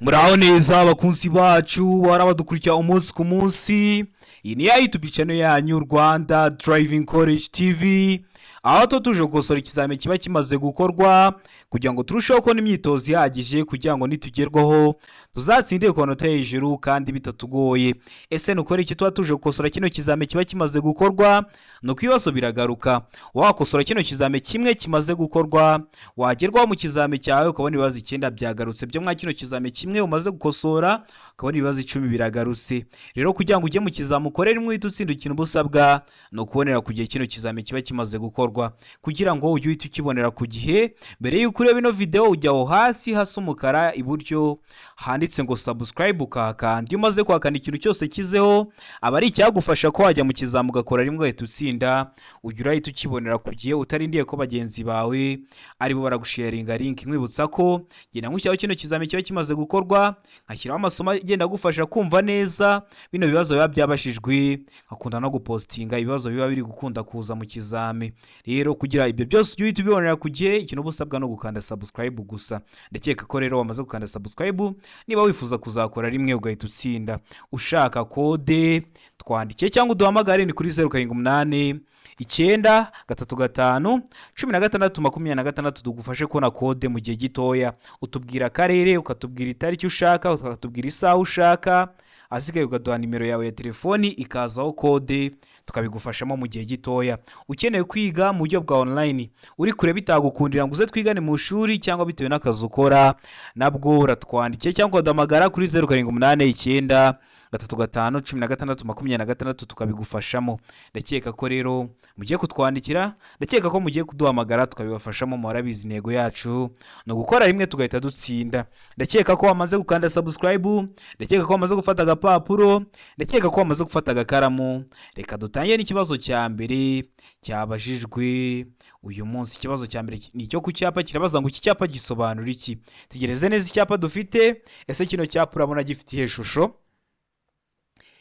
Muraho neza abakunzi bacu barabadukurikira umunsi ku munsi. Iyi ni ya YouTube channel yanyu Rwanda Driving College TV, aho tuje gukosora ikizamini kiba kimaze gukorwa kugira ngo turusheho kubona imyitozo ihagije kugira ngo nitugerwaho tuzatsindire ku manota hejuru kandi bitatugoye. Ese nukore iki tuba tuje gukosora kino kizamini kiba kimaze gukorwa? Nuko ibibazo biragaruka. Wakosora kino kizamini kimwe kimaze gukorwa, wagerwaho mu kizamini cyawe ukabona ibibazo 9 byagarutse byo mwa kino kizamini kimwe umaze gukosora, ukabona ibibazo 10 biragarutse. Rero kugira ngo ujye mu kizamini ukorere imwe utsinda ikintu busabwa no kubonera ku gihe kino kizamini kiba kimaze gukorwa, kugira ngo ujye uhita ukibonera ku gihe. Mbere y'uko ureba ino video ujya aho hasi hasa umukara iburyo handitse ngo subscribe ukahakanda. Iyo umaze kuhakanda ikintu cyose kizeho aba ari icyagufasha ko wajya mu kizamini ugakora rimwe uhita utsinda, ujya urahita ukibonera ku gihe utarindiye ko bagenzi bawe aribo baragusharinga link. Nkwibutsa ko genda ngushyiraho kino kizamini kiba kimaze gukorwa, nkashyiraho amasomo agenda agufasha kumva neza bino bibazo biba byabashijwe, nkakunda no gupostinga ibibazo biba biri gukunda kuza mu kizamini. Rero kugira ibyo byose ujye uhita ubibonera ku gihe, ikintu busabwa no gukanda subscribe gusa. Ndakeka ko rero wamaze gukanda subscribe. Niba wifuza kuzakora rimwe ugahita utsinda, ushaka kode twandike cyangwa uduhamagare ni kuri 078 935 16 tugufashe kubona kode mu gihe gitoya. Utubwira akarere, ukatubwira itariki ushaka, ukatubwira isaha ushaka, asigaye ukaduha nimero yawe ya telefoni ikazaho kode tukabigufashamo mu gihe gitoya. Ukeneye kwiga mu buryo bwa online, uri kure bitagukundira ngo uze twigane mu shuri cyangwa bitewe n'akazi ukora, nabwo uratwandikiye cyangwa udahamagara kuri 078 935 16 tukabigufashamo. Ndakeka ko rero mugiye kutwandikira, ndakeka ko mugiye kuduhamagara tukabibafashamo. Murabizi intego yacu no gukora rimwe tugahita dutsinda. Ndakeka ko wamaze gukanda subscribe, ndakeka ko wamaze gufata agapapuro, ndakeka ko wamaze gufata agakaramu. Reka dutangire n'ikibazo cya mbere cyabajijwe uyu munsi. Ikibazo cya mbere ni cyo ku cyapa, kirabaza ngo iki cyapa gisobanura iki. Tegereze neza icyapa dufite. Ese kino cyapa urabona gifite ihe shusho?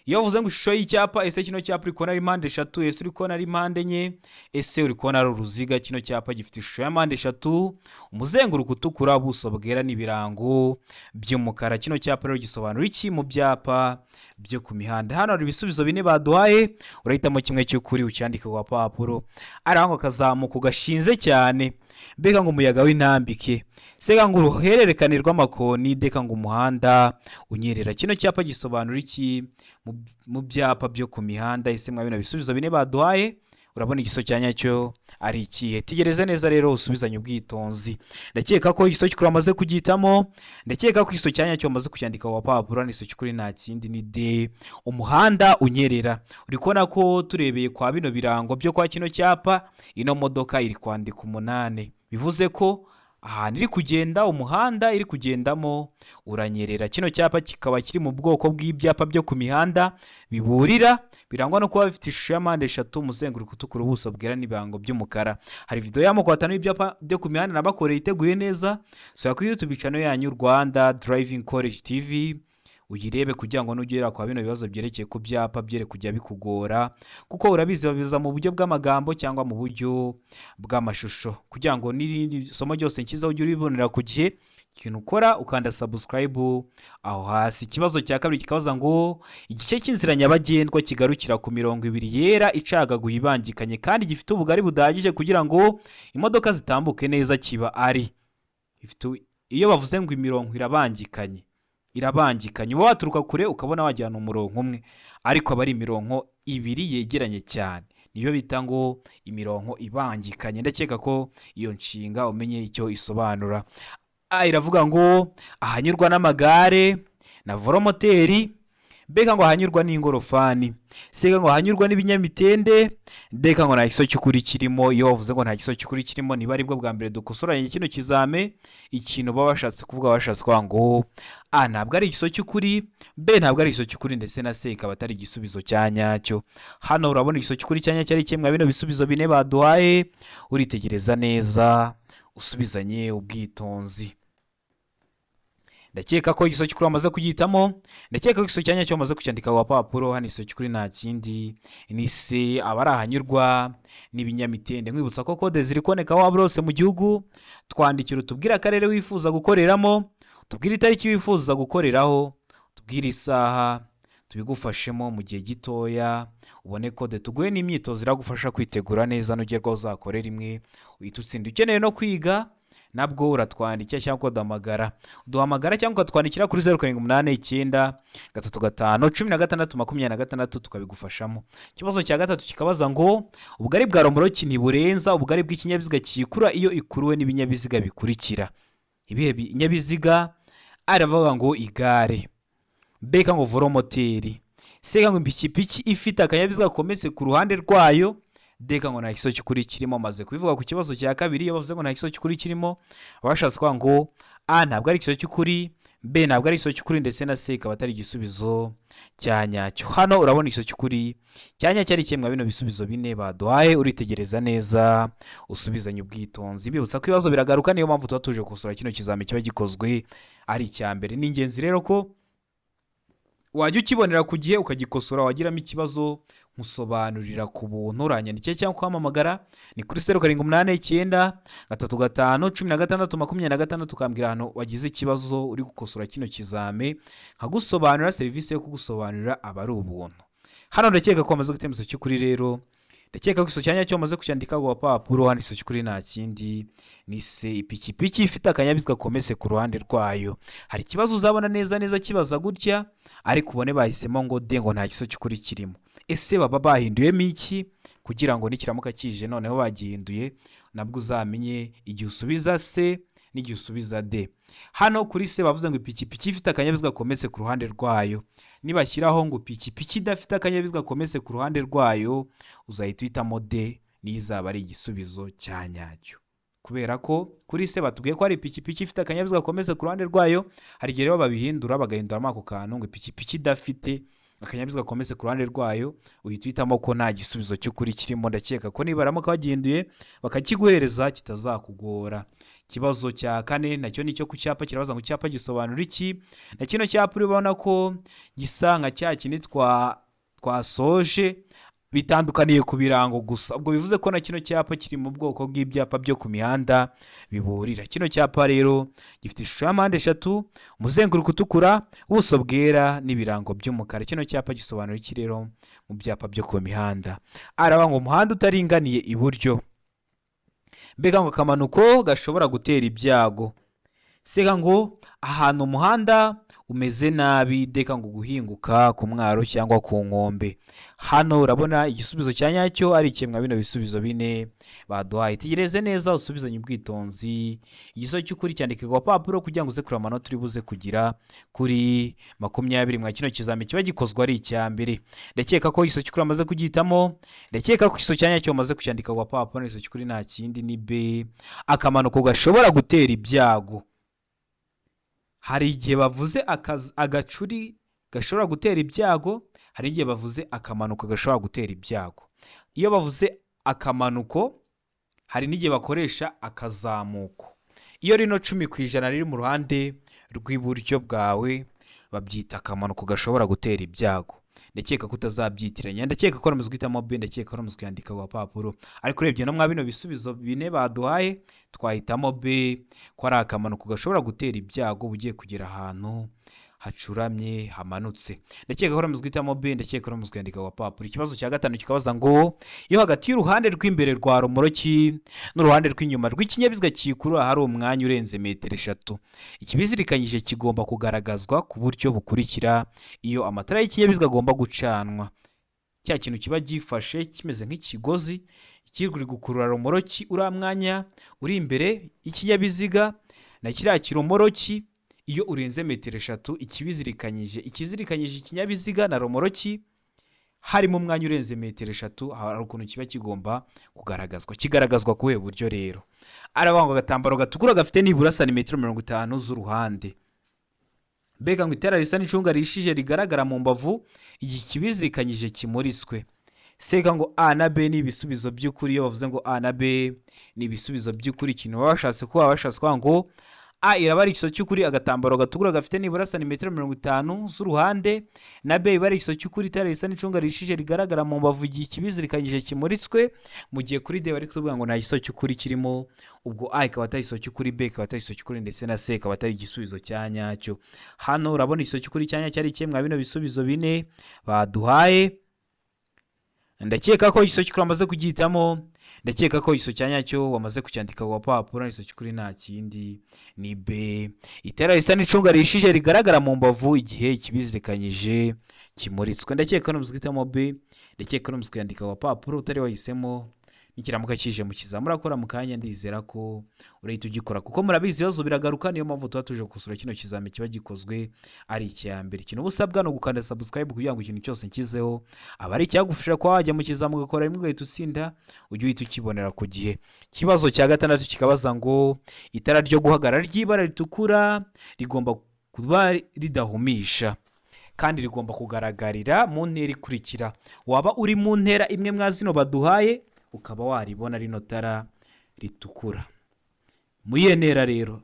Iyo uvuze ngo ishusho y'icyapa, ese kino cyapa uri kubona ari mpande eshatu, ese uri kubona ari mpande enye, ese uri kubona ari uruziga? Kino cyapa gifite ishusho ya mpande eshatu, umuzenguruko utukura, ubuso bwera n'ibirango by'umukara. Kino cyapa rero gisobanura iki mu byapa byo ku mihanda? Hano hari ibisubizo 4 baduhaye, urahitamo kimwe cy'ukuri ucyandike ku papuro. Ari aho kazamuka gashinze cyane, mbega ngo umuyaga w'intambike, sega ngo uruhererekane rw'amakoni, deka ngo umuhanda unyerera. Kino cyapa gisobanura iki mu byapa byo ku mihanda? Ese mwabina bisubizo 4 baduhaye, urabona igiso cyanya cyo ari ikihe? Tegereze neza rero usubizanye ubwitonzi. Ndakeka ko igiso cy'ukuri amaze kugitamo, ndakeka ko igiso cyanya cyo amaze kucyandika wa papuro. Ni igiso cy'ukuri nta kindi ni D, umuhanda unyerera. Uri kubona ko turebeye kwa bino birango byo kwa kino cyapa, ino modoka iri kwandika 8, bivuze ko ahantu iri kugenda, umuhanda iri kugendamo uranyerera. Kino cyapa kikaba kiri mu bwoko bw'ibyapa byo ku mihanda biburira, birangwa no kuba bifite ishusho ya mpande eshatu, umuzenguruko utukura, ubuso bwera n'ibirango by'umukara. Hari video y'amoko 5 y'ibyapa byo ku mihanda nabakoreye iteguye neza, so kuri YouTube channel yanyu Rwanda Driving College TV, uyirebe kugira ngo nugera kwa bino bibazo byerekeye ku byapa byere kujya bikugora, kuko urabizi babiza mu buryo bw'amagambo cyangwa mu buryo bw'amashusho. Kugira ngo n'irindi somo ryose nkiza ujye uribonera ku gihe, ikintu ukora ukanda subscribe aho hasi. Ikibazo cya kabiri kikabaza ngo igice cy'inzira nyabagendwa kigarukira ku mirongo 2 yera icagaguye ibangikanye kandi gifite ubugari budahagije kugira ngo imodoka zitambuke neza kiba ari iyo bavuze ngo imirongo irabangikanye uba waturuka kure ukabona wajyana umurongo umwe, ariko aba ari imirongo 2 yegeranye cyane, niyo bita ngo imirongo ibangikanye. Ndakeka ko iyo nshinga umenye icyo isobanura. Iravuga ngo ahanyurwa n'amagare na volomoteri, mbega ngo ahanyurwa n'ingorofani, sega ngo ahanyurwa n'ibinyamitende, ndeka ngo nta giso cy'ukuri kirimo. Iyo bavuze ngo nta giso cy'ukuri kirimo, niba aribwo bwa mbere dukosoranye kino kizame, ikintu baba bashatse kuvuga, bashatse kwa ngo A ntabwo ari igiso cy'ukuri, B ntabwo ari igiso cy'ukuri, ndetse na C ikaba atari igisubizo cya nyacyo. Hano urabona igiso cy'ukuri cya nyacyo ari kimwe bino bisubizo 4 baduhaye, uritegereza neza usubizanye ubwitonzi. Ndakeka ko igiso cy'ukuri amaze kugitamo, ndakeka ko igiso cyanya cyo amaze kucyandika wa papuro. Hano igiso cy'ukuri nta kindi ni C, abari ahanyurwa n'ibinyamitende. Nkwibutsa ko kode ziri koneka waba rose mu gihugu, twandikira utubwira akarere wifuza gukoreramo, tubwire itariki wifuza gukoreraho, tubwire isaha, tubigufashemo mu gihe gitoya, ubone kode tuguhe n'imyitozo iragufasha kwitegura neza nugerwaho uzakorera imwe uhita utsinda. Ukeneye no kwiga nabwo uratwandikira cyangwa duhamagara cyangwa ukatwandikira kuri 0789 tukabigufashamo. Ikibazo cya gatatu kikabaza ngo ubugari bwa romoroki ntiburenza ubugari bw'ikinyabiziga kikura iyo ikuruwe n'ibinyabiziga bikurikira. Ibihe binyabiziga? Aravuga ngo igare, beka ngo volomoteri, seka ngo ipikipiki ifite akanyabiziga kometse ku ruhande rwayo, deka ngo nta kiso cy'ukuri kirimo. Maze kubivuga ku kibazo cya kabiri, iyo bavuze ngo nta kiso cy'ukuri kirimo abashatse kwa ngo a ntabwo ari ikiso cy'ukuri, b ntabwo ari ikiso cy'ukuri, ndetse na c ikaba atari igisubizo cya nyacyo. Hano urabona ikiso cy'ukuri cya nyacyo ari kimwe bino bisubizo bine baduhaye, uritegereza neza usubizanye ubwitonzi. Bibutsa ko ibibazo biragaruka, niyo mpamvu tuba tuje gusura kino kizami kiba gikozwe ari icya mbere. Ni ingenzi rero ko wajya ukibonera ku gihe ukagikosora, wagiramo ikibazo nkusobanurira ku buntu, uranyandikiye cyangwa ukampamagara ni kuri 0789 ukambwira hano wagize ikibazo uri gukosora kino kizame, nkagusobanurira. Serivisi yo kugusobanurira aba ari ubuntu. Hano ndakeka ko wamaze gutemeza cy'ukuri rero, ndakeka ko iso cyanya cyo wamaze kucyandika ku papuro. Hano iso cy'ukuri nta kindi ni se, ipikipiki ifite akanyabiziga kometse ku ruhande rwayo. Hari ikibazo uzabona neza kibaza gutya, ariko ubone bahisemo ngo de ngo nta kiso cy'ukuri kirimo. Ese baba bahinduyemo iki kugira ngo nikiramuka kije noneho bagihinduye nabwo uzamenye igihe usubiza se n'igihe usubiza de. Hano kuri se bavuze ngo ipikipiki ifite akanyabiziga kometse ku ruhande rwayo. Nibashyiraho ngo ipikipiki idafite akanyabiziga kometse ku ruhande rwayo, uzahita uhitamo de, n'izaba ari igisubizo cya nyacyo. Kubera ko kuri se batubwiye ko ari ipikipiki ifite akanyabiziga kometse ku ruhande rwayo, hari igihe rero babihindura bagahinduramo ako kantu ngo ipikipiki idafite akanyabiziga kometse ku ruhande rwayo, uhita uhitamo ko nta gisubizo cy'ukuri kirimo. Ndakeka ko nibaramuka bagihinduye bakakiguhereza kitazakugora. Ikibazo cya kane nacyo nicyo ku cyapa, kirabaza ngo icyapa gisobanura iki. Na kino cyapa urabona ko gisa nka cya kindi twasoje, bitandukaniye ku birango gusa. Ubwo bivuze ko na kino cyapa kiri mu bwoko bw'ibyapa byo ku mihanda biburira. Kino cyapa rero gifite ishusho ya mpande eshatu, umuzenguruko utukura, ubuso bwera n'ibirango by'umukara. Kino cyapa gisobanura iki rero mu byapa byo ku mihanda? Aravuga ngo umuhanda utaringaniye iburyo, mbega ngo akamanuko gashobora gutera ibyago, seka ngo ahantu umuhanda umeze nabi, deka ngo guhinguka ku mwaro cyangwa ku nkombe. Hano urabona igisubizo cya nyacyo ari kimwe bino bisubizo bine baduhaye. Tegereze neza usubizanye ubwitonzi. Igiso cy'ukuri cyandike ku papuro kugira ngo uze kureba amanota uri buze kugira kuri 20 mwa kino kizami kiba gikozwe ari icya mbere. Ndakeka ko igiso cy'ukuri amaze kugihitamo, ndakeka ko igiso cya nyacyo amaze kucyandika ku papuro. Igiso cy'ukuri nta kindi ni b, akamanuko gashobora gutera ibyago. Hari igihe bavuze agacuri gashobora gutera ibyago, hari igihe bavuze akamanuko gashobora gutera ibyago. Iyo bavuze akamanuko, hari n'igihe bakoresha akazamuko. Iyo rino 10% riri mu ruhande rw'iburyo bwawe, babyita akamanuko gashobora gutera ibyago. Ndakeka ko utazabyitiranya, ndakeka ko ramaze guhitamo b, ndakeka ko ramaze kuyandika ku papuro. Ariko urebye no mwa bino bisubizo bine baduhaye, twahitamo b, ko ari akamanuko gashobora gutera ibyago bugiye kugera ahantu hacuramye hamanutse. Ndakeka ko ramaze guhitamo b, ndakeka ko ramaze kuyandika ku papuro. Ikibazo cya gatanu kikabaza ngo iyo hagati y'uruhande rw'imbere rwa romoroki n'uruhande rw'inyuma rw'ikinyabiziga kikurura hari umwanya urenze metero 3, ikibizirikanyije kigomba kugaragazwa ku buryo bukurikira. Iyo amatara y'ikinyabiziga agomba gucanwa, cya kintu kiba gifashe kimeze nk'ikigozi kiri gukurura romoroki, uriya mwanya uri imbere y'ikinyabiziga na kiriya kiromoroki, iyo urenze metero 3 ikizirikanyije ikinyabiziga na romoroki harimo umwanya urenze metero 3, hari ukuntu kiba kigomba kugaragazwa. Kigaragazwa ku buhe buryo rero? Aravuga ngo agatambaro gatukura gafite nibura santimetero 50 z'uruhande, mbega ngo itara risa n'icunga rishije rigaragara mu mbavu, iki kibizirikanyije kimuriswe. Seka ngo a na b ni ibisubizo by'ukuri. Iyo bavuze ngo a na b ni ibisubizo by'ukuri, ikintu baba bashatse kuba ngo A iraba ari ikiso cy'ukuri agatambaro gatukura gafite nibura santimetero 50 z'uruhande, na B iba ari ikiso cy'ukuri itara risa n'icunga rishije rigaragara mu mbavu igihe ikibizirikanyije kimuritswe, mu gihe kuri D bari kuvuga ngo nta kiso cy'ukuri kirimo, ubwo A ikaba atari ikiso cy'ukuri, B ikaba atari ikiso cy'ukuri ndetse na C ikaba atari igisubizo cya nyacyo. Hano urabona ikiso cy'ukuri cya nyacyo ari kimwe mwa bino bisubizo bine baduhaye. Ndakeka ko ikiso cy'ukuri amaze kugihitamo, ndakeka ko ikiso cya nyacyo wamaze kucyandika ku papuro. Ikiso cy'ukuri nta kindi ni B, itara risa n'icunga rishije rigaragara mu mbavu igihe ikibizirikanyije kimuritswe. Ndakeka no muzwitamo B, ndakeka no muzwandika ku papuro. Utari wahisemo nikiramuka kije mu kizamura akora mu kanya, ndizera ko urahita ugikora kuko murabizi ibibazo biragaruka. Niyo mpamvu tuba tuje gusura kino kizami kiba gikozwe ari icya mbere. Ikintu ubusabwa no gukanda subscribe kugira ngo ikintu cyose nkizeho aba ari icyagufasha kwa wajya mu kizamu ugakora rimwe ugahita utsinda, ujye uhita ukibonera ku gihe. Ikibazo cya gatandatu kikabaza ngo itara ryo guhagarara ry'ibara ritukura rigomba kuba ridahumisha kandi rigomba kugaragarira mu ntera ikurikira. Waba uri mu ntera imwe mwa zino baduhaye ukaba waribona rino tara ritukura. Muye ntera rero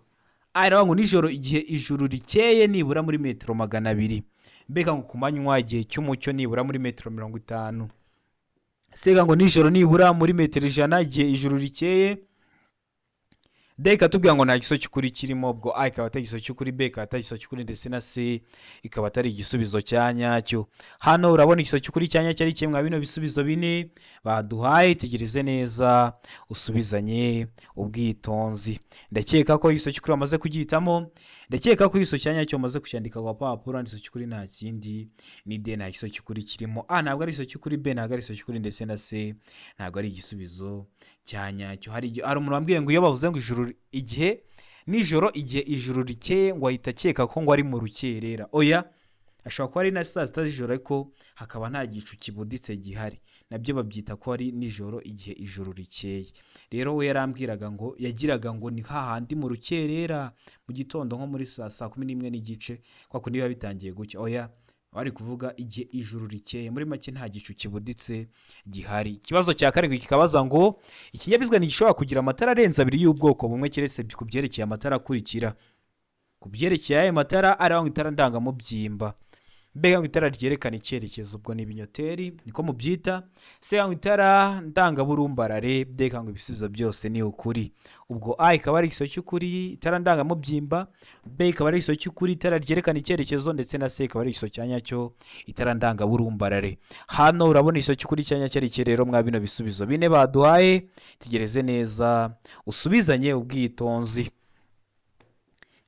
aravuga ngo nijoro igihe ijuru rikeye nibura muri metero 200, mbega ngo kumanywa igihe cy'umucyo nibura muri metero 50, sega ngo nijoro nibura muri metero 100 igihe ijuru rikeye. D ikatubwira ngo nta giso cy'ukuri kirimo, ubwo A ikaba atari igiso cy'ukuri, B ikaba atari igiso cy'ukuri ndetse na C ikaba atari igisubizo cya nyacyo. Hano urabona igiso cy'ukuri cya nyacyo ari kimwe bino bisubizo bine baduhaye. Tegereze neza usubizanye ubwitonzi. Ndakeka ko igiso cy'ukuri amaze kugihitamo, ndakeka ko igiso cya nyacyo amaze kucyandika ku papuro. Igiso cy'ukuri nta kindi ni D, nta giso cy'ukuri kirimo. A ntabwo ari igiso cy'ukuri, B ntabwo ari igiso cy'ukuri ndetse na C ntabwo ari igisubizo cya nyacyo. Hari umuntu wambwiye ngo iyo bavuze ngo nijoro igihe ijuru rikeye ngo ahita akeka ko ngo ari mu rukerera. Oya, ashobora kuba ari na saa sita z'ijoro ariko hakaba nta gicu kibuditse gihari, nabyo babyita ko ari nijoro igihe ijuru rikeye. Rero we yarambwiraga ngo yagiraga ngo ni hahandi mu rukerera mu gitondo nko muri saa 11:15 kwa kundi biba bitangiye gucya. Oya, bari kuvuga igihe ijuru rikeye, muri make nta gicu kibuditse gihari. Ikibazo cya karindwi kikabaza ngo ikinyabiziga ntigishobora kugira amatara arenze 2 y'ubwoko bumwe keretse ku byerekeye amatara akurikira. Ku byerekeye ayo matara araho itara ndangamubyimba. Mbega ngo itara ryerekana icyerekezo, ubwo ni ibinyoteri niko mubyita. Se ngo itara ndangaburumbarare. Mbega ngo ibisubizo byose ni ukuri, ubwo A ikaba ari igiso cy'ukuri itara ndangamubyimba, B ikaba ari igiso cy'ukuri itara ryerekana icyerekezo ndetse na C ikaba ari igiso cya nyacyo itara ndangaburumbarare. Hano urabona igiso cy'ukuri cya nyacyo ari rero mwa bino bisubizo bine baduhaye. Tegereze neza usubizanye ubwitonzi.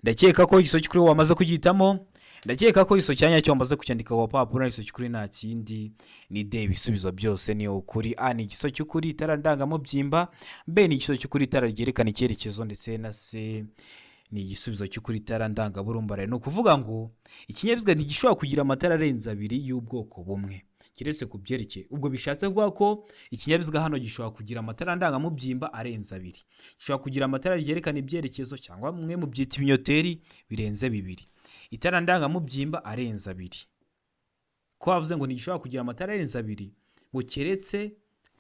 Ndakeka ko igiso cy'ukuri wamaze kugihitamo, ndakeka ko igiso cya nyacyo wamaze kucyandika ku papuro. Igiso cy'ukuri nta kindi ni D, ibisubizo byose ni ukuri. A ni igiso cy'ukuri itara ndangamubyimba, B ni igiso cy'ukuri itara ryerekana icyerekezo ndetse na C ni igisubizo cy'ukuri itara ndangaburumbarare. Ni ukuvuga ngo ikinyabiziga ntigishobora kugira amatara arenze 2 y'ubwoko bumwe kiretse ku byerekeye. Ubwo bishatse kuvuga ko ikinyabiziga hano gishobora kugira amatara ndangamubyimba arenze 2, gishobora kugira amatara ryerekana ibyerekezo cyangwa mwe mu byita ibinyoteri birenze 2, itara ndangamubyimba arenze 2. Ko bavuze ngo ntigishobora kugira amatara arenze 2 ngo keretse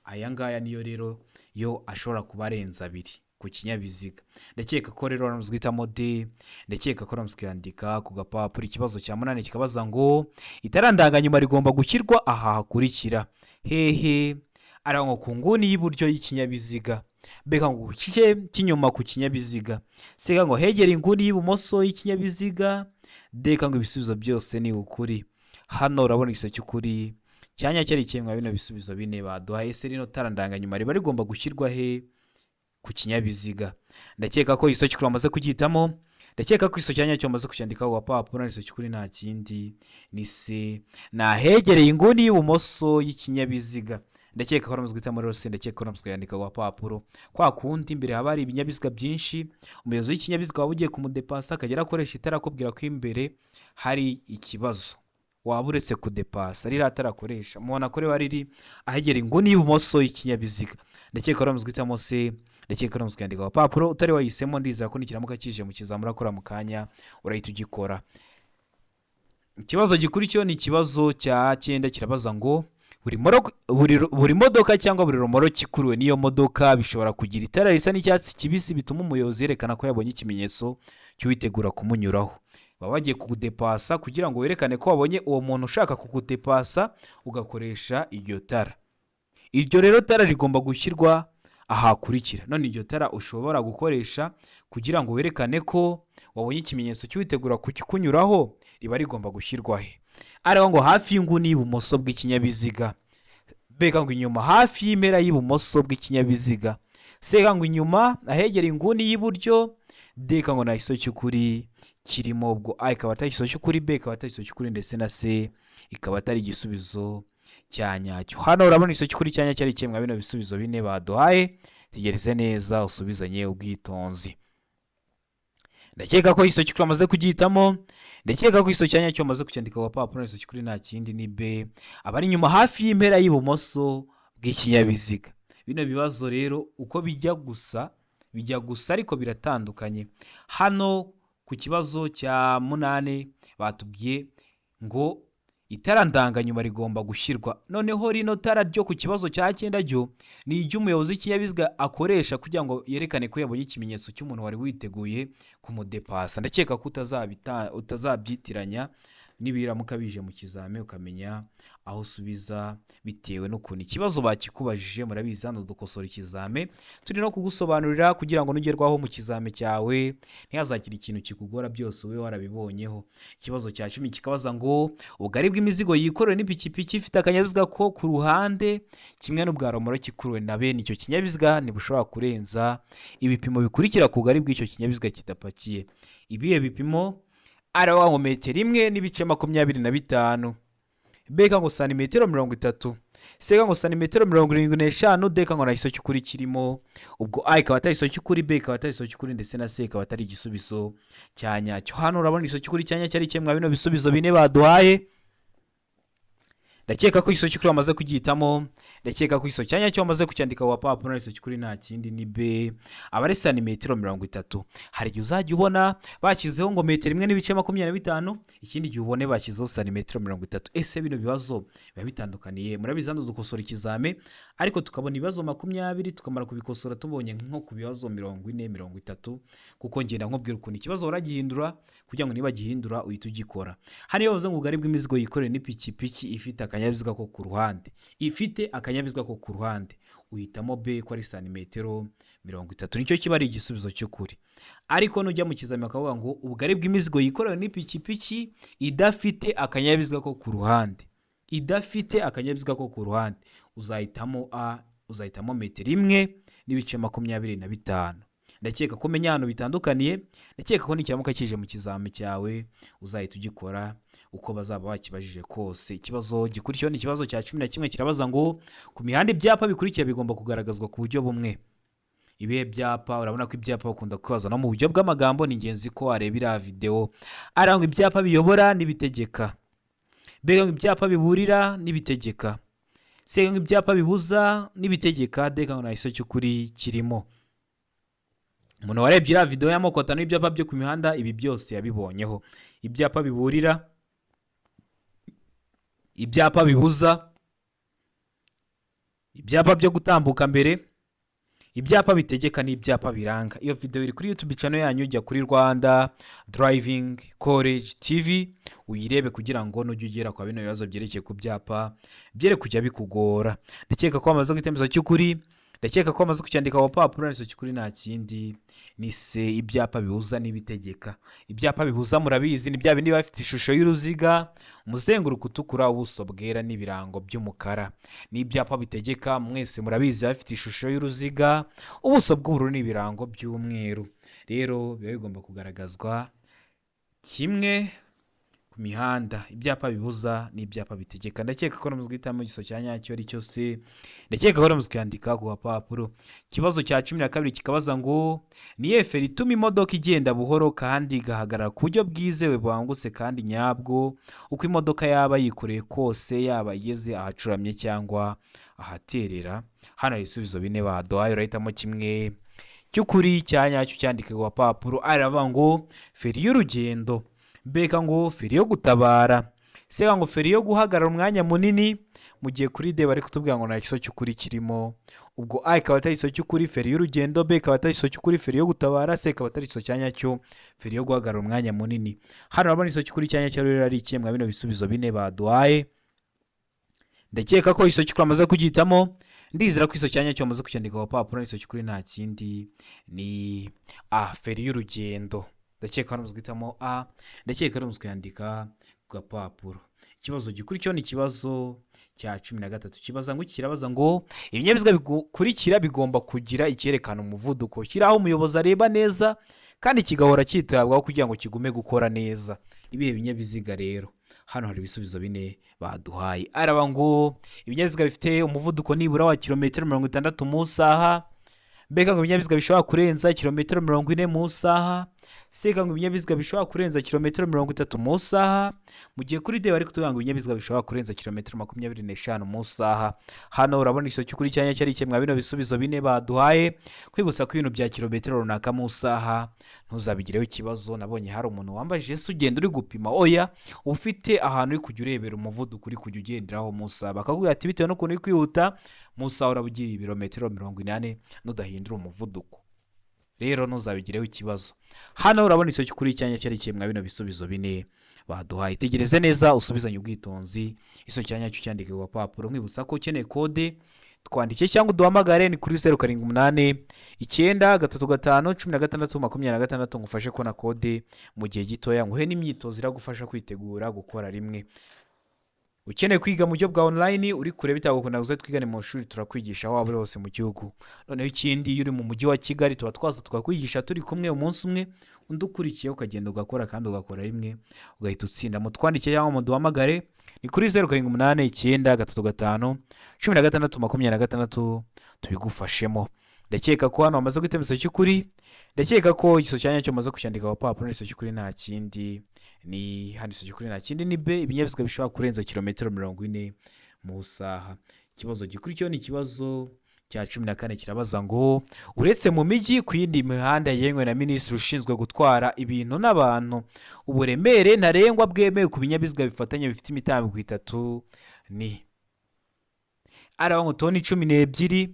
aya ngaya niyo rero yo ashobora kuba arenze 2 ku kinyabiziga. Ndakeka ko rero ramuzwitamo D, ndakeka ko ramuzwandika ku gapapuro. Ikibazo cya 8 kikabaza ngo itara ndanganyuma rigomba gushyirwa aha hakurikira. Hehe araho ku nguni y'iburyo y'ikinyabiziga, mbega ngo kice kinyuma ku kinyabiziga, sega ngo hegera inguni y'ibumoso y'ikinyabiziga. Deka ngo ibisubizo byose ni ukuri. Hano urabona igiso cy'ukuri cyanya cyari kimwe bino bisubizo bine baduhaye. Se rino tara ndanganyuma riba rigomba gushyirwa he ku kinyabiziga. Ndakeka ko igiso cy'ukuri amaze kugihitamo, ndakeka ko igiso cyanya cyo amaze kucyandika ku papuro. Igiso cy'ukuri nta kindi ni C, nahegereye inguni y'ibumoso y'ikinyabiziga. Ndakeka ko ramuzwitamo rero C, ndakeka ko ramuzwandika ku papuro. Kwa kundi imbere haba hari ibinyabiziga byinshi, umuyobozi w'ikinyabiziga waba ugiye kumudepasa akagera akoresha itara akubwira ko imbere hari ikibazo, waba uretse kudepasa ririya atarakoresha mubona ko riba riri ahegera inguni y'ibumoso y'ikinyabiziga. Ndakeka ko ramuzwitamo C, ndakeka ko ramuzwandika ku papuro. Utari wahisemo ndizera ko nikiramuka kije mu kizamura akora mu kanya urahita ugikora. Ikibazo gikurikiyeho ni ikibazo cya 9 kirabaza ngo buri modoka cyangwa buri romoro ikuruwe n'iyo modoka bishobora kugira itara risa n'icyatsi kibisi bituma umuyobozi yerekana ko yabonye ikimenyetso cy'uwitegura kumunyuraho. baba bagiye kugudepasa kugira ngo werekane ko wabonye uwo muntu ushaka kugudepasa, ugakoresha iryo tara. Iryo rero tara rigomba gushyirwa ahakurikira. None iryo tara ushobora gukoresha kugira ngo werekane ko wabonye ikimenyetso cy'uwitegura kunyuraho, riba rigomba gushyirwa he? Ariho ngo hafi y'inguni y'ibumoso bw'ikinyabiziga, bega ngo inyuma hafi y'impera y'ibumoso bw'ikinyabiziga, sega ngo inyuma ahegera inguni y'iburyo, deka ngo nta giso cy'ukuri kirimo. Ubwo a ikaba atari igiso cy'ukuri, b ikaba atari igiso cy'ukuri, ndetse na c ikaba atari igisubizo cya nyacyo. Hano urabona igiso cy'ukuri cya nyacyo ari kimwe bino bisubizo bine baduhaye. Tegereze neza usubizanye ubwitonzi. Ndakeka ko igiso cy'ukuri amaze kugihitamo. Ndakeka ko igiso cya nyacyo amaze kucyandika ku papuro. Igiso cy'ukuri nta kindi ni b, abari inyuma hafi y'impera y'ibumoso bw'ikinyabiziga. Bino bibazo rero uko bijya gusa ariko biratandukanye. Hano ku kibazo cya 8 batubwiye ngo itara ndanganyuma rigomba gushyirwa. Noneho rino tara ryo ku kibazo cya 9 ryo ni iry'umuyobozi w'ikinyabiziga akoresha kugira ngo yerekane ko yabonye ikimenyetso cy'umuntu wari witeguye kumudepasa. Ndakeka ko utazabyitiranya nibiramuka bije mu kizame ukamenya aho usubiza bitewe n'ukuntu ikibazo bakikubajije. Murabizi hano dukosora ikizame, turi no kugusobanurira kugira ngo nugerwaho mu kizame cyawe ntihazakire ikintu kikugora, byose ube warabibonyeho. Ikibazo cya 10 kikabaza ngo ubugari bw'imizigo yikorewe n'ipikipiki ifite akanyabiziga ko ku ruhande kimwe n'ubwa romoro kikuruwe na bene icyo kinyabiziga ntibushobora kurenza ibipimo bikurikira ku bugari bw'icyo kinyabiziga kidapakiye. Ibihe bipimo? Arawa ngo metero 1.25, beka ngo santimetero 30, seka ngo santimetero 75, deka ngo na iso cy'ukuri kirimo. Ubwo a ikaba atari iso cy'ukuri, b ikaba atari iso cy'ukuri, ndetse na c ikaba atari igisubizo cya nyacyo. Hano urabona iso cy'ukuri cya nyacyo ari kimwe bino bisubizo bine baduhaye. Ndakeka ko iso cy'ukuri bamaze kugihitamo. Ndakeka ko iso cya nyacyo bamaze kucyandika ku papuro. Iso cy'ukuri nta kindi ni b, abari santimetero 30. Hari igihe uzajya ubona bashyizeho ngo metero 1.25, ikindi gihe ubone bashyizeho santimetero 30. Ese bino bibazo biba bitandukaniye? Murabizi hano dukosora ikizame ariko tukabona ibibazo 20 tukamara kubikosora tubonye nko ku bibazo 40 30, kuko ngenda nkubwira ukuntu ikibazo waragihindura kugira ngo niba gihindura uhite ugikora. Hano yavuze ngo ubugari bw'imizigo yikoreye n'ipikipiki ifite akanyabiziga ko ku ruhande, uhitamo b ko ari santimetero 30, nicyo kiba ari igisubizo cy'ukuri. Ariko nujya mu kizami bakavuga ngo ubugari bw'imizigo yikorewe n'ipikipiki idafite akanyabiziga ko ku ruhande, uzahitamo a, uzahitamo metero 1.25. Ndakeka ko menya hano bitandukaniye. Ndakeka ko nikiramuka kije mu kizami cyawe uzahita ugikora uko bazaba bakibajije kose. Ikibazo gikurikiyeho ni ikibazo cya 11 kirabaza ngo ku mihanda ibyapa bikurikira bigomba kugaragazwa ku buryo bumwe. Ibihe byapa? Urabona ko ibyapa bakunda kubaza no mu buryo bw'amagambo. Ni ingenzi ko arebera video. Arangwa ibyapa biyobora nibitegeka, bega ibyapa biburira nibitegeka, sega ibyapa bibuza nibitegeka, deka na iso cy'ukuri kirimo. Umuntu warebye ira video y'amoko 5 y'ibyapa byo ku mihanda, ibi byose yabibonyeho. Ibyapa biburira, ibyapa bibuza, ibyapa byo gutambuka mbere, ibyapa bitegeka n'ibyapa biranga. Iyo video iri kuri YouTube channel yanyu, jya kuri Rwanda Driving College TV uyirebe kugira ngo nujye ugera kwa bino bibazo byerekeye ku byapa byere kujya bikugora. Ndakeka ko amaze gutemeza cy'ukuri, ndakeka ko amaze kucyandika ku papuro. Iso cy'ukuri nta kindi ni se, ibyapa bibuza nibitegeka. Ibyapa bibuza murabizi ni bya bindi bafite ishusho y'uruziga, umuzenguruko utukura, ubuso bwera n'ibirango by'umukara. Ni ibyapa bitegeka mwese murabizi bafite ishusho y'uruziga, ubuso bw'ubururu n'ibirango by'umweru. Rero biba bigomba kugaragazwa kimwe ku mihanda. Ibyapa bibuza n'ibyapa bitegeka. Ndakeka ko namuzwe itamo igiso cya nyacyo ari cyo se. Ndakeka ko namuzwe yandika ku papuro. Kibazo cya 12 kikabaza ngo ni eferi ituma imodoka igenda buhoro kandi gahagarara ku buryo bwizewe bwangutse kandi nyabwo, uko imodoka yaba yikoreye kose, yaba igeze ahacuramye cyangwa ahaterera. Hano ibisubizo bine baduhaye, urahitamo kimwe cy'ukuri cya nyacyo cyandike ku papuro. Aravuga ngo feri y'urugendo, beka ngo feri yo gutabara, seka ngo feri yo guhagarara umwanya munini mu gihe kuri D bari kutubwira ngo nta kiso cy'ukuri kirimo, ubwo A ikaba atari ikiso cy'ukuri feri y'urugendo, B ikaba atari ikiso cy'ukuri feri yo gutabara, C ikaba atari ikiso cya nyacyo feri yo guhagarara umwanya munini. Hano urabona ikiso cy'ukuri cya nyacyo rero ari ikihe mwa bino bisubizo bine baduhaye? Ndakeka ko ikiso cy'ukuri amaze kugihitamo, ndizera ko ikiso cya nyacyo amaze kucyandika ku papuro, ikiso cy'ukuri nta kindi ni A, feri y'urugendo. Ndakeka hano muzi guhitamo A, ndakeka rero muzi kuyandika ku gapapuro. Ikibazo gikurikiyeho ni ikibazo cya 13, kibaza ngo kirabaza ngo ibinyabiziga bikurikira bigomba kugira icyerekana umuvuduko kiraho umuyobozi areba neza kandi kigahora cyitabwaho kugira ngo kigume gukora neza. Ibihe binyabiziga rero? Hano hari ibisubizo bine baduhaye. Araba ngo ibinyabiziga bifite umuvuduko nibura wa kilometero 60 mu saha, mbega ngo ibinyabiziga bishobora kurenza kilometero 40 mu saha, seka ngo ibinyabiziga bishobora kurenza kilometero 30 mu saha, mu gihe kuri D bari kutubwira ngo ibinyabiziga bishobora kurenza kilometero 25 mu saha. Hano urabona ikiso cy'ukuri cyanya cyari kimwe bino bisubizo bine baduhaye, kwibutsa ko ibintu bya kilometero runaka mu saha ntuzabigireho ikibazo. Nabonye hari umuntu wambajije se ugenda uri gupima, oya ufite ahantu uri kujya urebera umuvuduko uri kujya ugenderaho mu saha, bakakubwira ati bitewe n'ukuntu uri kwihuta mu saha urabugiye ibirometero 80 nudahindura umuvuduko, rero ntuzabigireho ikibazo. Hano urabona ikiso cy'ukuri cyanya cyari kimwe bino bisubizo bine baduhaye. Tegereze neza usubizanye ubwitonzi, iso cyanya cyo cyandike ku papuro. Nkwibutsa ko ukeneye kode twandike cyangwa duhamagare ni kuri 078 935 16 26 ngufashe kubona kode mu gihe gitoya, nguhe n'imyitozo iragufasha kwitegura gukora rimwe. Ukeneye kwiga mu buryo bwa online uri kure bitagukunda guze twigane mu shuri, turakwigisha aho waba uri hose mu gihugu. Noneho ikindi yuri mu mujyi wa Kigali tuba twaza tukakwigisha turi kumwe umunsi umwe, undi ukurikiye ukagenda ugakora kandi ugakora rimwe ugahita utsinda. Mutwandike cyangwa muduhamagare ni kuri 078 935 16 26 tubigufashemo. Ndakeka ko hano bamaze guhitamo ikiso cy'ukuri, ndakeka ko ikiso cyanya cyo maze kucyandika ku papuro, ikiso cy'ukuri nta kindi ni hano, ikiso cy'ukuri nta kindi ni B, ibinyabiziga bishobora kurenza kilometero 40 mu saha. Ikibazo gikurikiyeho ni ikibazo cya 14, kirabaza ngo uretse mu mijyi ku yindi mihanda yemewe na minisitiri ushinzwe gutwara ibintu n'abantu, uburemere ntarengwa bwemewe ku binyabiziga bifatanye bifite imitambiko itatu ni araba ngo toni 12,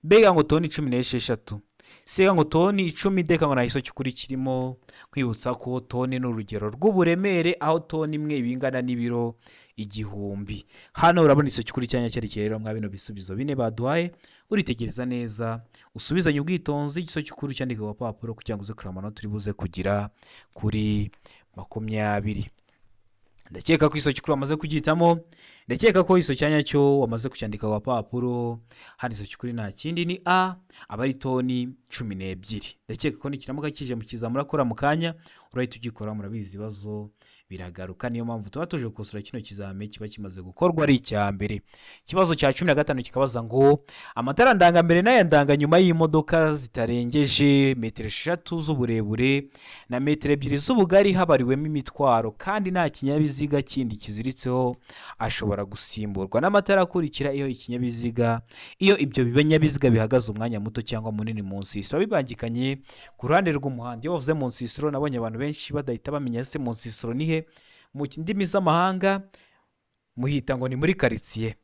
mbega ngo toni 16, sega ngo toni 10. Deka ngo nahiso cy'ukuri kirimo, kwibutsa ko toni n'urugero rw'uburemere, aho toni imwe ibingana n'ibiro 1000. Hano urabona iso cy'ukuri cyanya cyari rero mwa bino bisubizo bine baduhaye, uritegereza neza usubizanye ubwitonzi, igiso cy'ukuri cyandika ku papuro kugira ngo uze kurama no turi buze kugira kuri 20. Ndakeka ko iso cy'ukuri wamaze kugihitamo, ndakeka ko iso cyanya cyo wamaze kucyandika ku papuro. Hano iso cy'ukuri nta kindi ni A, aba ari toni 12. Ndakeka ko nikiramuka kije mu kizamura kora mu kanya urahita ugikora, murabizi ibibazo biragaruka, niyo mpamvu tuba tuje gukosora kino kizame kiba kimaze gukorwa ari icya mbere. Ikibazo cya 15 kikabaza ngo amatara ndangambere n'aya ndanga nyuma y'imodoka zitarengeje metero 6 z'uburebure na metero 2 z'ubugari habariwemo imitwaro kandi nta kinyabiziga kindi kiziritseho ashobora gusimburwa n'amatara akurikira iyo ibyo binyabiziga bihagaze umwanya muto cyangwa munini mu nsisiro bibangikanye ku ruhande rw'umuhanda. Iyo bavuze mu nsisiro nabonye abantu benshi badahita bamenya se mu nsisiro nihe, mu ndimi z'amahanga muhita ngo ni muri quartier.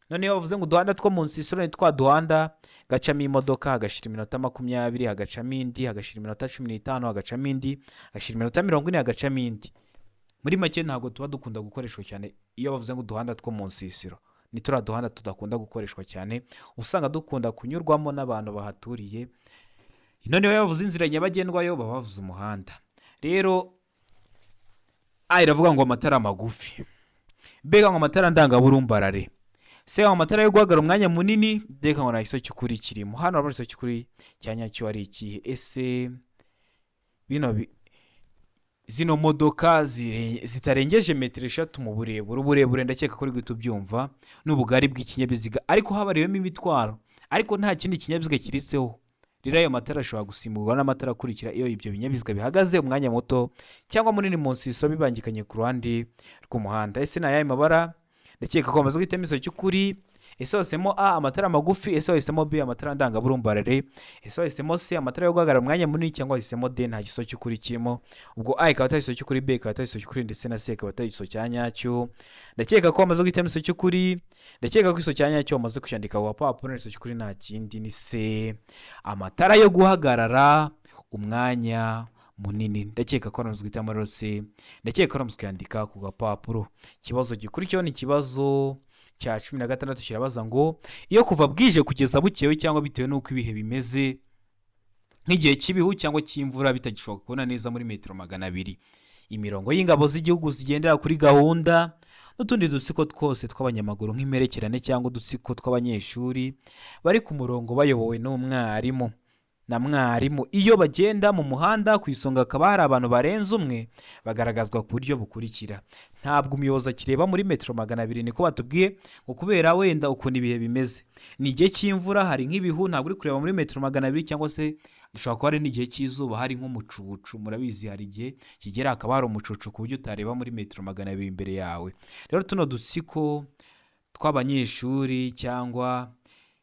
None iyo bavuze ngo duhanda two mu nsisiro ni twa duhanda gacamo imodoka hagashira iminota 20, hagacamo indi hagashira iminota 15, hagacamo indi hagashira iminota 40, hagacamo indi. Muri make ntabwo tuba dukunda gukoreshwa cyane iyo bavuze ngo duhanda two mu nsisiro, ni turiya duhanda tudakunda gukoreshwa cyane, usanga dukunda kunyurwamo n'abantu bahaturiye. None iyo bavuze inzira nyabagendwa yo baba bavuze umuhanda. Rero iravuga ngo amatara magufi, mbega ngo amatara ndangaburumbarare, se ngo amatara yo guhagarara umwanya munini. Deka ngo nahiso cy'ukuri kirimo. Hano urabona iso cy'ukuri cyanya cyo ari ikihe? Ese zino modoka zitarengeje metero 3 mu burebure, ndakeka ko uri guhita ubyumva n'ubugari bw'ikinyabiziga, ariko habariwemo imitwaro, ariko nta kindi kinyabiziga kiritseho. Rero ayo matara ashobora gusimburwa n'amatara akurikira iyo ibyo binyabiziga bihagaze umwanya muto cyangwa munini mu nsisiro bibangikanye ku ruhande rw'umuhanda. Ese ni ayahe mabara? Ndakeka ko bamaze guhitamo iso cy'ukuri. ese wahisemo A amatara magufi, ese wahisemo B amatara ndangaburumbarare, ese wahisemo C amatara yo guhagarara umwanya munini, cyangwa wahisemo D nta giso cy'ukuri kirimo. Ubwo A ikaba atari igiso cy'ukuri, B ikaba atari igiso cy'ukuri, ndetse na C ikaba atari igiso cya nyacyo. Ndakeka ko wamaze guhitamo igiso cy'ukuri, ndakeka ko igiso cya nyacyo wamaze kucyandika ku gapapuro. Igiso cy'ukuri nta kindi ni C, amatara yo guhagarara umwanya munini. Ndakeka ko wamaze guhitamo rero C, ndakeka ko wamaze kuyandika ku gapapuro. Ikibazo gikurikiyeho ni ikibazo cya 16 kirabaza ngo iyo kuva bwije kugeza bukewe cyangwa bitewe n'uko ibihe bimeze nk'igihe cy'ibihu cyangwa cy'imvura bitagishoboka kubona neza muri metero 200, imirongo y'ingabo z'igihugu zigendera kuri gahunda n'utundi dutsiko twose tw'abanyamaguru nk'imperekerane cyangwa udutsiko tw'abanyeshuri bari ku murongo bayobowe n'umwarimu na mwarimu, iyo bagenda mu muhanda ku isonga hakaba hari abantu barenze umwe, bagaragazwa ku buryo bukurikira. Ntabwo umuyobozi akireba muri metero 200, niko batubwiye ngo kubera wenda ukuntu ibihe bimeze. Ni igihe cy'imvura, hari nk'ibihu, ntabwo uri kureba muri metero 200, cyangwa se dushobora kuba ari n'igihe cy'izuba, hari nk'umucucu. Murabizi hari igihe kigera hakaba hari umucucu ku buryo utareba muri metero 200 imbere yawe. Rero tuno dutsiko tw'abanyeshuri cyangwa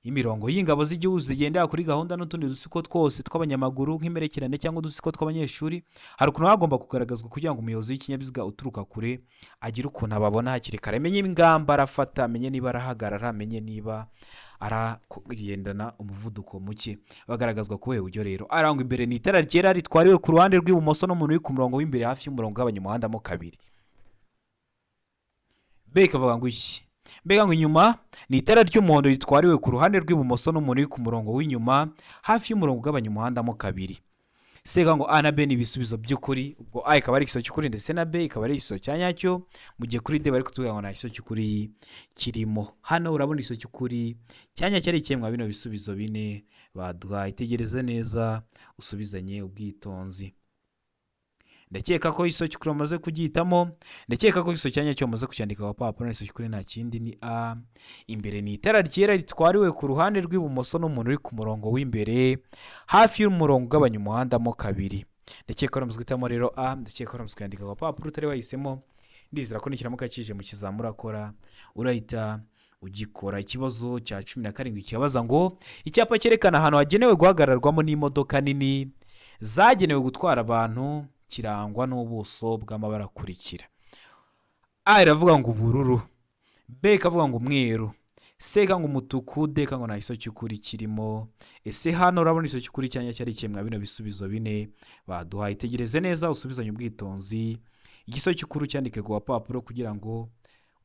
imirongo y'ingabo z'igihugu zigendera kuri gahunda n'utundi dutsiko twose tw'abanyamaguru nk'imperekerane cyangwa udutsiko tw'abanyeshuri, hari ukuntu hagomba kugaragazwa kugira ngo umuyobozi w'ikinyabiziga uturuka kure agire ukuntu ababona hakiri kare, amenye ingamba arafata, amenye niba arahagarara, amenye niba aragendana umuvuduko muke. Bagaragazwa ku buryo rero arangwa imbere ni itara ryera ritwariwe ku ruhande rw'ibumoso n'umuntu uri ku murongo w'imbere hafi y'umurongo w'abanyumuhanda mo kabiri. B ikavuga ngo iki? Mbega ngo inyuma ni itara ry'umuhondo ritwariwe ku ruhande rw'ibumoso n'umuntu uri ku murongo w'inyuma hafi y'umurongo ugabanya mo kabiri. Sega ngo A na B ni ibisubizo by'ukuri. Ubwo A ikaba ari igiso cy'ukuri ndetse na B ikaba ari igiso cya nyacyo, mu gihe kuri D bari kutubwira ngo nta giso cy'ukuri kirimo. Hano urabona igiso cy'ukuri cya nyacyo ari ikemwa bino bisubizo bine baduhaye. Itegereze neza usubizanye ubwitonzi. Ndakeka ko igiso cy'ukuri wamaze kugihitamo, ndakeka ko igiso cya nyacyo wamaze kucyandika ku gapapuro. Igiso cy'ukuri nta kindi ni A, imbere ni itara ryera ritwariwe ku ruhande rw'ibumoso n'umuntu uri ku murongo w'imbere hafi y'umurongo ugabanya umuhanda mo kabiri. Ndakeka ko wamaze guhitamo rero A, ndakeka ko wamaze kuyandika ku gapapuro utari wahisemo. Ndizera ko nikiramuka kije mu kizamura akora urahita ugikora. Ikibazo cya 17 kibabaza ngo icyapa cyerekana ahantu hagenewe guhagararwamo n'imodoka nini zagenewe gutwara abantu kirangwa n'ubuso bw'amabara akurikira. A iravuga ngo ubururu, B ikavuga ngo umweru, C ikavuga ngo umutuku, D ikavuga ngo nta giso cy'ukuri kirimo. Ese hano urabona igiso cy'ukuri cyanya cyari ikemwa bino bisubizo bine baduhaye. Itegereze neza usubizanye ubwitonzi. Igiso cy'ukuri cyandike ku gapapuro kugira ngo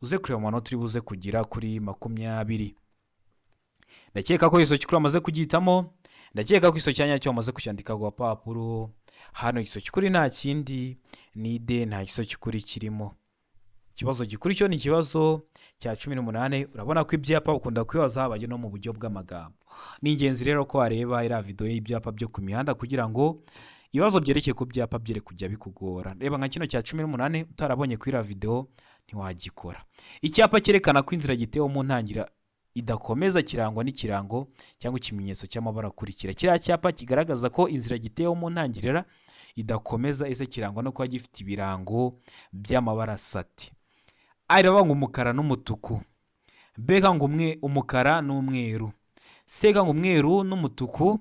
uze kureba amanota turi buze kugira kuri 20. Ndakeka ko igiso cy'ukuri amaze kugihitamo, ndakeka ko igiso cyanya cyo amaze kucyandika ku gapapuro. Hano igiso cy'ukuri nta kindi ni D, nta giso cy'ukuri kirimo. Ikibazo gikurikiyeho ni ikibazo cya 18. Urabona ko ibyapa ukunda kwibaza habaye no mu buryo bw'amagambo. Ni ingenzi rero ko wareba iriya video y'ibyapa byo ku mihanda kugira ngo ibibazo byerekeye ku byapa byere kujya bikugora. Reba nka kino cya 18 utarabonye kuri iriya video ntiwagikora. Icyapa cyerekana ko inzira gitewe mu ntangira idakomeza kirangwa n'ikirango cyangwa ikimenyetso cy'amabara akurikira. Kiriya cyapa kigaragaza ko inzira gitewe mu ntangirira idakomeza, ese kirangwa no kuba gifite ibirango by'amabara sati. A iravuga ngo umukara n'umutuku, B ngo umukara n'umweru, C ngo umweru n'umutuku,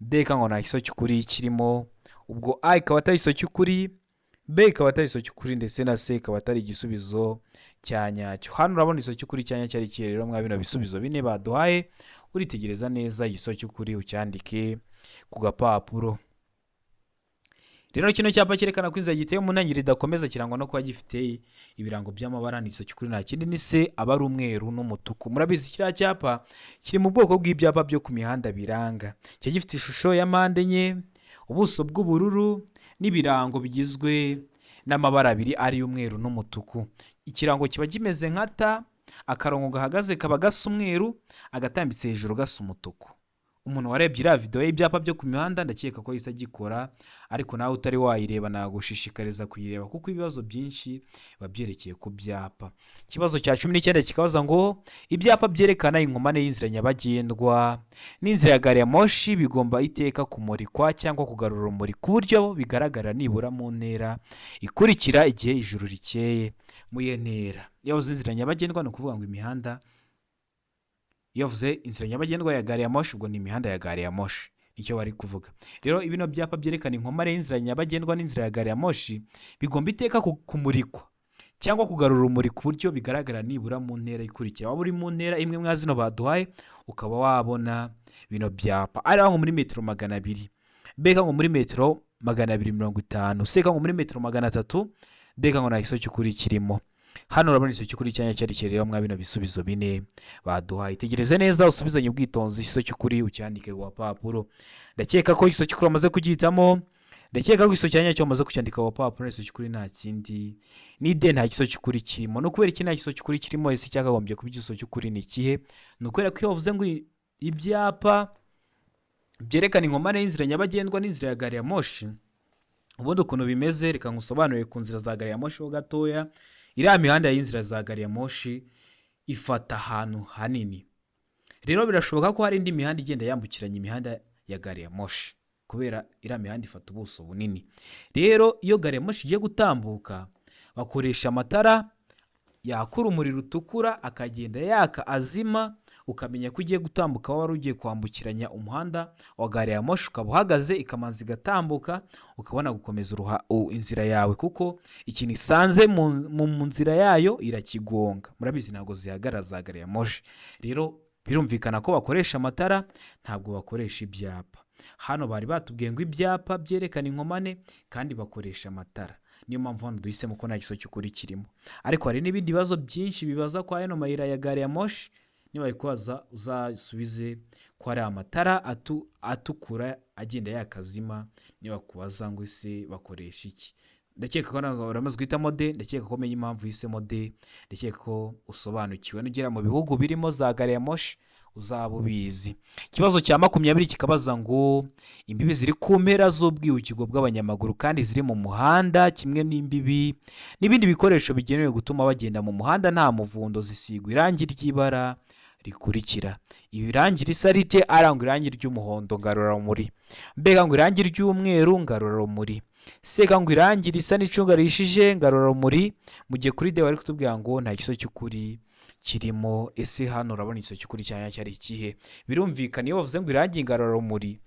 D ngo nta giso cy'ukuri kirimo. Ubwo A ikaba atari igiso cy'ukuri, B ikaba atari igiso cy'ukuri ndetse na C ikaba atari igisubizo cya nyacyo. Hano urabona igiso cy'ukuri cya nyacyo ari iki rero mwa bino bisubizo bine baduhaye. Uritegereza neza igiso cy'ukuri ucyandike ku gapapuro. Rero kino cyapa cyerekana ko inzira giteye mu ntangiriro idakomeza kirangwa no kuba gifite ibirango by'amabara. Ni igiso cy'ukuri nta kindi ni C, aba ari umweru n'umutuku. Murabizi kiriya cyapa kiri mu bwoko bw'ibyapa byo ku mihanda biranga. Cyo gifite ishusho ya mpande enye, ubuso bw'ubururu n'ibirango bigizwe n'amabara abiri ari umweru n'umutuku. Ikirango kiba kimeze nka ta, akarongo gahagaze kaba gasa umweru, agatambitse hejuru gasa umutuku. Umuntu warebye iriya video y'ibyapa byo ku mihanda ndakeka ko yise agikora, ariko nawe utari wayireba nagushishikariza kuyireba kuko ibibazo byinshi babyerekeye ku byapa. Ikibazo cya 19 kikabaza ngo ibyapa byerekana inkomane y'inzira nyabagendwa n'inzira ya gari ya moshi bigomba iteka kumurikwa cyangwa kugarura urumuri ku buryo bigaragara nibura mu ntera ikurikira igihe ijuru rikeye. Mu ntera yavuze inzira nyabagendwa no kuvuga ngo imihanda iyo bavuze inzira nyabagendwa ya gari ya moshi ubwo ni imihanda ya gari ya moshi nicyo bari kuvuga. Rero ibino byapa byerekana inkomane y'inzira nyabagendwa n'inzira ya gari ya moshi bigomba iteka kumurikwa cyangwa kugarura urumuri ku buryo bigaragara nibura mu ntera ikurikira. Waba uri mu ntera imwe mwa zino baduhaye ukaba wabona bino byapa ari aho muri metero 200, beka ngo muri metero 250, seka ngo muri metero 300, deka ngo nta giso cy'ukuri kirimo. Hano urabona igiso cy'ukuri cyanya cyari kireba mwa bino bisubizo bine baduhaye. Tegereze neza usubizanye ubwitonzi igiso cy'ukuri ucyandike ku papuro. Ndakeka ko igiso cy'ukuri amaze kugihitamo. Ndakeka ko igiso cyanya cyo amaze kucyandika ku papuro. Igiso cy'ukuri nta kindi ni de, nta giso cy'ukuri kirimo. No kubera iki nta giso cy'ukuri kirimo, ese cyakagombye kuba igiso cy'ukuri ni kihe? No kubera ko iyo bavuze ngo ibyapa byerekana inkomane y'inzira nyabagendwa n'inzira ya gari ya moshi, ubundi ukuntu bimeze reka ngusobanurire ku nzira za gari ya moshi ho gatoya. Iriya mihanda y'inzira za gari ya moshi ifata ahantu hanini. Rero birashoboka ko hari indi mihanda igenda yambukiranya imihanda ya gari ya moshi kubera iriya mihanda ifata ubuso bunini. Rero iyo gari ya moshi igiye gutambuka bakoresha amatara yaka urumuri rutukura akagenda yaka azima, ukamenya ko ugiye gutambuka wari ugiye kwambukiranya umuhanda wa gari ya moshi, ukaba uhagaze ikamanza igatambuka ukabona gukomeza inzira yawe, kuko ikintu isanze mu nzira yayo irakigonga. Murabizi ntabwo zihagarara za gari ya moshi. Rero birumvikana ko bakoresha amatara ntabwo bakoresha ibyapa. Hano bari batubwiye ngo ibyapa byerekana inkomane kandi bakoresha amatara, niyo mpamvu hano duhisemo ko nta giso cy'ukuri kirimo. Ariko hari n'ibindi bibazo byinshi bibaza kwa yano mayira ya gari ya moshi, niba bikubaza uzasubize ko hari amatara atukura agenda yakazima. Niba kubaza ngo ese bakoresha iki, ndakeka ko nawe uramaze guhitamo de. Ndakeka ko umenya impamvu uhisemo de, ndakeka ko usobanukiwe. Nugera mu bihugu birimo za gari ya moshi uzaba ubizi. Ikibazo cya 20 kikabaza ngo imbibi ziri ku mpera z'ubwihukirwa bw'abanyamaguru kandi ziri mu muhanda kimwe n'imbibi n'ibindi bikoresho bigenewe gutuma bagenda mu muhanda nta muvundo zisigwa irangi ry'ibara rikurikira. Ibi irangi risa rite? Arangwa irangi ry'umuhondo ngarurarumuri, mbega ngo irangi ry'umweru ngarurarumuri, seka ngo irangi risa n'icunga rishije ngarurarumuri. Mu gihe kuri de bari kutubwira ngo nta giso cy'ukuri kirimo. Ese hano urabona igiso cy'ukuri cyanya cyari ikihe? Birumvikana iyo bavuze ngo irangi ngarurarumuri,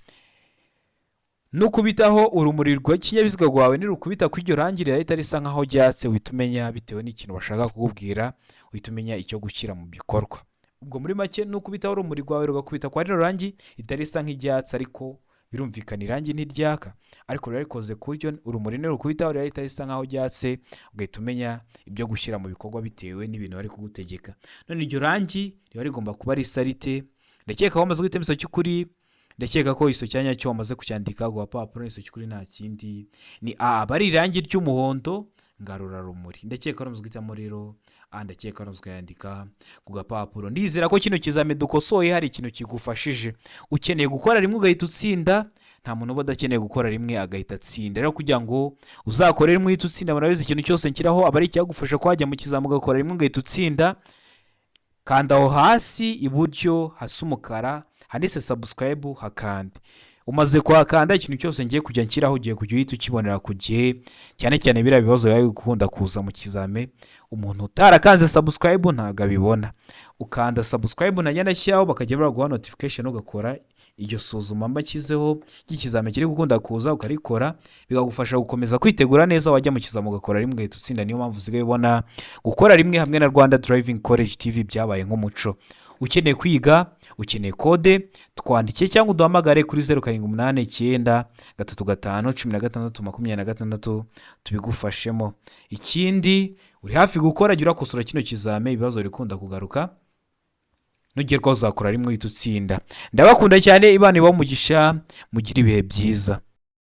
nukubitaho urumuri rw'ikinyabiziga rwawe nirukubita ku iryo rangi rirahita risa nkaho ryatse, uhita umenya bitewe n'ikintu bashaka kukubwira, uhita umenya icyo gushyira mu bikorwa. Ubwo muri make nukubitaho urumuri rwawe rugakubita kwa rino rangi ritarisa nk'iryatsi, ariko birumvikana irangi ntiryaka, ariko rurarikoze ku buryo urumuri nirukubitaho rirahita risa nkaho ryatse, ugahita umenya ibyo gushyira mu bikorwa bitewe n'ibintu bari kugutegeka. None iryo rangi riba rigomba kuba risa rite? Ndakeka ko wamaze guhitamo igiso cy'ukuri. Ndakeka ko igiso cyanya cyo wamaze kucyandika ku papuro. Igiso cy'ukuri nta kindi ni A, bari irangi ry'umuhondo ngarurarumuri. Ndakeka ko wamaze guhitamo rero A, ndakeka ko wamaze kuyandika ku gapapuro. Ndizera ko kino kizame dukosoye hari ikintu kigufashije. Ukeneye gukora rimwe ugahita utsinda, nta muntu uba adakeneye gukora rimwe agahita atsinda. Rero kugira ngo uzakore rimwe uhita utsinda, murabizi ikintu cyose nkiraho aba ari icyagufasha ko wajya mu kizame ugakora rimwe ugahita utsinda. Kanda aho hasi iburyo hasa umukara handitse subscribe, hakande. Umaze kuhakanda ikintu cyose ngiye kujya nshyiraho ugiye kujya uhita ukibonera ku gihe, cyane cyane biriya bibazo biba bikunda kuza mu kizame. Umuntu utarakanze subscribe ntabwo abibona. Ukanda subscribe na nyanashyiraho bakajya baraguha notification ugakora iryo suzuma mbakizeho ry'ikizame kiri gukunda kuza ukarikora, bikagufasha gukomeza kwitegura neza wajya mu kizame ugakora rimwe ugahita utsinda. Niyo mpamvu usigaye ubona gukora rimwe hamwe na Rwanda Driving College TV byabaye nk'umuco. Ukeneye kwiga, ukeneye kode, twandike cyangwa uduhamagare kuri 0789 tubigufashemo. Ikindi uri hafi gukora jya urakosora kino kizame, ibibazo bikunda kugaruka, nugerwa uzakora rimwe uhita utsinda. Ndabakunda cyane, Imana ibahe umugisha, mugire ibihe byiza.